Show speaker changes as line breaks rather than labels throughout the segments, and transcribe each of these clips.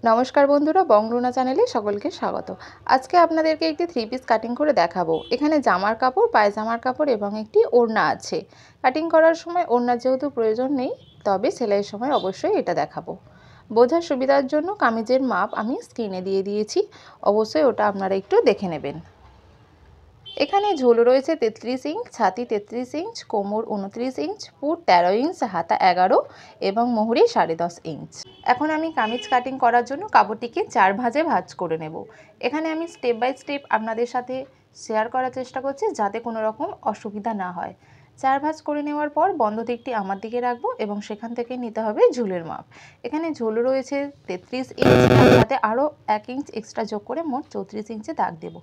नमस्कार बंधुरा बंगलुना चैनेले सकलके स्वागत। आज के आपनादेरके एकटी थ्री पिस काटिंग करे देखाबो। एखाने जामार कापड़ पायजामार कापड़ एबं एकटी ओड़ना आछे। काटिंग करार समय ओड़नार जेहेतु प्रयोजन नेই तबे सेलाइয়ের समय अवश्यई এটা দেখাবো। বোঝার সুবিধার জন্য কামিজের মাপ আমি স্ক্রিনে দিয়ে দিয়েছি, অবশ্যই ওটা আপনারা একটু দেখে নেবেন। এখানে ঝুল রয়েছে 33 ইঞ্চ, ছাতি 33 ইঞ্চ, কোমর 29 ইঞ্চ, পুট 13 ইঞ্চ, হাতা 11 এবং মোহরি 10.5 ইঞ্চ। এখন আমি কামিজ কাটিং করার জন্য কাপড়টিকে 4 ভাঁজে ভাঁজ করে নেব। এখানে আমি স্টেপ বাই স্টেপ আপনাদের সাথে শেয়ার করার চেষ্টা করছি যাতে কোনো রকম অসুবিধা না হয়। 4 ভাঁজ করে নেওয়ার পর বন্ধ দিকটি আমার দিকে রাখবো এবং সেখান থেকে নিতে হবে ঝুলের মাপ। এখানে ঝুল রয়েছে 33 ইঞ্চ, তার সাথে আরও 1 ইঞ্চ এক্সট্রা যোগ করে মোট 34 ইঞ্চে দাগ দেব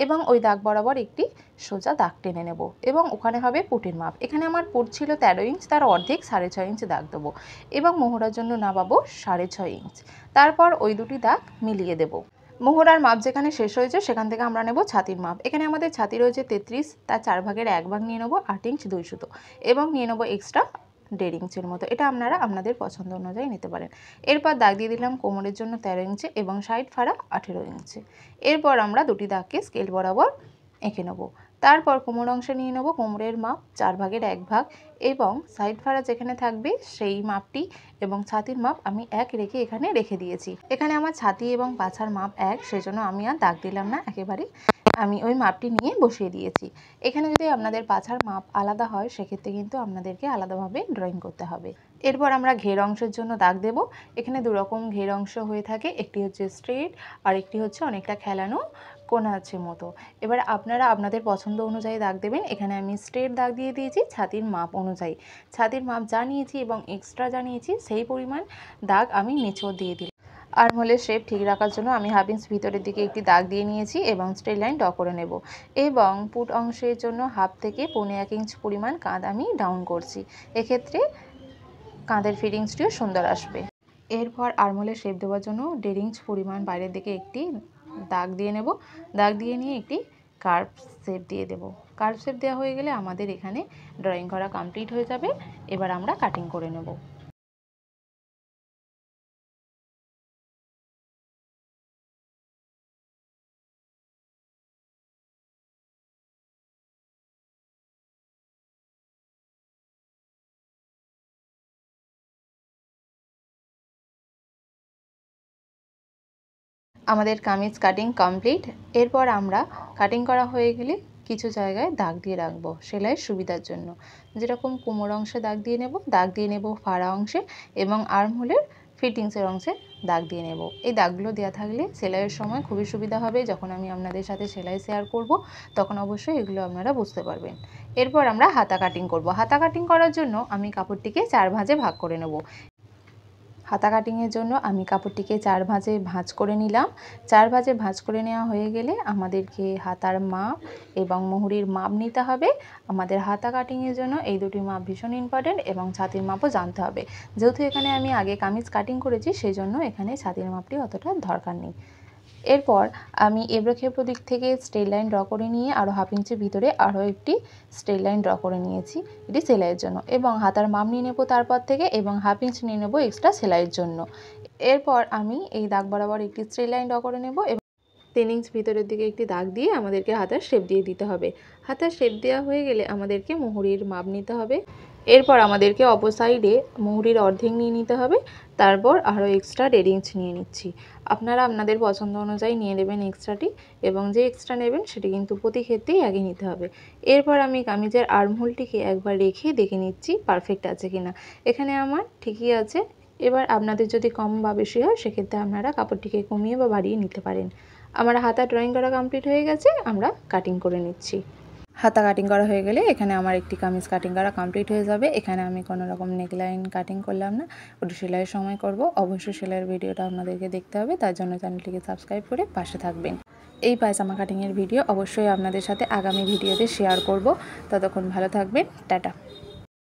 এবং ওই দাগ বরাবর একটি সোজা দাগ টেনে নেব এবং ওখানে হবে পুটের মাপ। এখানে আমার পুট ছিল 13 ইঞ্চ, তার অর্ধেক 6.5 ইঞ্চ দাগ দেবো এবং মোহরার জন্য নামাবো 6.5 ইঞ্চ। তারপর ওই দুটি দাগ মিলিয়ে দেব। মোহরার মাপ যেখানে শেষ হয়েছে সেখান থেকে আমরা নেব ছাতির মাপ। এখানে আমাদের ছাতি রয়েছে 33, তার 4 ভাগের 1 ভাগ নিয়ে নেব 8 ইঞ্চ 2 সুতো এবং নিয়ে নেব এক্সট্রা 1.5 ইঞ্চের মতো। এটা আপনারা আপনাদের পছন্দ অনুযায়ী নিতে পারেন। এরপর দাগ দিয়ে দিলাম কোমরের জন্য 13 ইঞ্চি এবং সাইড ফাড়া 18 ইঞ্চি। এরপর আমরা দুটি দাগকে স্কেল বরাবর এঁকে নেব। তারপর কোমর অংশে নিয়ে নেব কোমরের মাপ 4 ভাগের 1 ভাগ এবং সাইড ফাড়া যেখানে থাকবে সেই মাপটি এবং ছাতির মাপ আমি 1 রেখে এখানে রেখে দিয়েছি। এখানে আমার ছাতি এবং পাছার মাপ 1, সেজন্য আমি আর দাগ দিলাম না, একেবারে আমি ওই মাপটি নিয়ে বসিয়ে দিয়েছি। এখানে যদি আপনাদের পাছার মাপ আলাদা হয় সেক্ষেত্রে কিন্তু আপনাদেরকে আলাদাভাবে ড্রয়িং করতে হবে। এরপর আমরা ঘের অংশের জন্য দাগ দেব। এখানে দু রকম ঘের অংশ হয়ে থাকে, একটি হচ্ছে স্ট্রেট আর একটি হচ্ছে অনেকটা খেলানো কোনা আছে মতো। এবার আপনারা আপনাদের পছন্দ অনুযায়ী দাগ দেবেন। এখানে আমি স্ট্রেট দাগ দিয়ে দিয়েছি ছাতির মাপ অনুযায়ী। ছাতির মাপ যা নিয়েছি এবং এক্সট্রা যা নিয়েছি সেই পরিমাণ দাগ আমি নিচেও দিয়ে দিলাম। আর্মহোলের শেপ ঠিক রাখার জন্য আমি হাফ ইঞ্চ ভিতরের দিকে একটি দাগ দিয়ে নিয়েছি এবং স্ট্রেট লাইন ড্র করে নেব এবং পুট অংশের জন্য হাফ থেকে 1.25 ইঞ্চ পরিমাণ কাঁধ আমি ডাউন করছি। এক্ষেত্রে কাঁধের ফিটিংসটিও সুন্দর আসবে। এরপর আর্মহোলের শেপ দেওয়ার জন্য 1.5 ইঞ্চ পরিমাণ বাইরের দিকে একটি দাগ দিয়ে নেব। দাগ দিয়ে নিয়ে একটি কার্ভ শেপ দিয়ে দেব। কার্ভ শেপ দেওয়া হয়ে গেলে আমাদের এখানে ড্রয়িং করা কমপ্লিট হয়ে যাবে। এবার আমরা কাটিং করে নেব। আমাদের কামিজ কাটিং কমপ্লিট। এরপর আমরা কাটিং করা হয়ে গেলে কিছু জায়গায় দাগ দিয়ে রাখবো সেলাইয়ের সুবিধার জন্য। যেরকম কোমর অংশে দাগ দিয়ে নেব ফাড়া অংশে এবং আর্মহোলের ফিটিংসের অংশে দাগ দিয়ে নেব। এই দাগগুলো দেওয়া থাকলে সেলাইয়ের সময় খুবই সুবিধা হবে। যখন আমি আপনাদের সাথে সেলাই শেয়ার করব তখন অবশ্যই এগুলো আপনারা বুঝতে পারবেন। এরপর আমরা হাতা কাটিং করব। হাতা কাটিং করার জন্য আমি কাপড়টিকে 4 ভাঁজে ভাগ করে নেব। হাতা কাটিংয়ের জন্য আমি কাপড়টিকে 4 ভাঁজে ভাঁজ করে নিলাম। 4 ভাঁজে ভাঁজ করে নেওয়া হয়ে গেলে আমাদেরকে হাতার মাপ এবং মোহরির মাপ নিতে হবে। আমাদের হাতা কাটিংয়ের জন্য এই দুটি মাপ ভীষণ ইম্পর্টেন্ট এবং ছাতির মাপও জানতে হবে। যেহেতু এখানে আমি আগে কামিজ কাটিং করেছি সেই জন্য এখানে ছাতির মাপটি অতটা দরকার নেই। এরপর আমি এবড়ো খেবড়ো দিক থেকে স্ট্রেট লাইন ড্র করে নিয়ে আরও হাফ ইঞ্চের ভিতরে আরও একটি স্ট্রেট লাইন ড্র করে নিয়েছি এটি সেলাইয়ের জন্য এবং হাতার মাপ নিয়ে নেব তারপর থেকে এবং হাফ ইঞ্চ নিয়ে নেব এক্সট্রা সেলাইয়ের জন্য। এরপর আমি এই দাগ বরাবর একটি স্ট্রেট লাইন ড্র করে নেব এবং 3 ইঞ্চ ভিতরের দিকে একটি দাগ দিয়ে আমাদেরকে হাতার শেপ দিয়ে দিতে হবে। হাতার শেপ দেওয়া হয়ে গেলে আমাদেরকে মোহরির মাপ নিতে হবে। এরপর আমাদেরকে অপর সাইডে মোহরির অর্ধেক নিয়ে নিতে হবে। তারপর আরও এক্সট্রা 1.5 ইঞ্চ নিয়ে নিচ্ছি। আপনারা আপনাদের পছন্দ অনুযায়ী নিয়ে নেবেন এক্সট্রাটি এবং যে এক্সট্রা নেবেন সেটি কিন্তু প্রতি ক্ষেত্রেই আগে নিতে হবে। এরপর আমি কামিজের আর্মহোলটিকে একবার রেখে দেখে নিচ্ছি পারফেক্ট আছে কিনা। এখানে আমার ঠিকই আছে। এবার আপনাদের যদি কম বা বেশি হয় সেক্ষেত্রে আপনারা কাপড়টিকে কমিয়ে বা বাড়িয়ে নিতে পারেন। আমার হাতা ড্রয়িং করা কমপ্লিট হয়ে গেছে, আমরা কাটিং করে নিচ্ছি। হাতা কাটিং করা হয়ে গেলে এখানে আমার একটি কামিজ কাটিং করা কমপ্লিট হয়ে যাবে। এখানে আমি কোনো রকম নেকলাইন কাটিং করলাম না, ওটা সেলাইয়ের সময় করব। অবশ্যই সেলাইয়ের ভিডিওটা আপনাদেরকে দেখতে হবে, তার জন্য চ্যানেলটিকে সাবস্ক্রাইব করে পাশে থাকবেন। এই পায়জামা কাটিংয়ের ভিডিও অবশ্যই আপনাদের সাথে আগামী ভিডিওতে শেয়ার করব। ততক্ষণ ভালো থাকবেন, টাটা।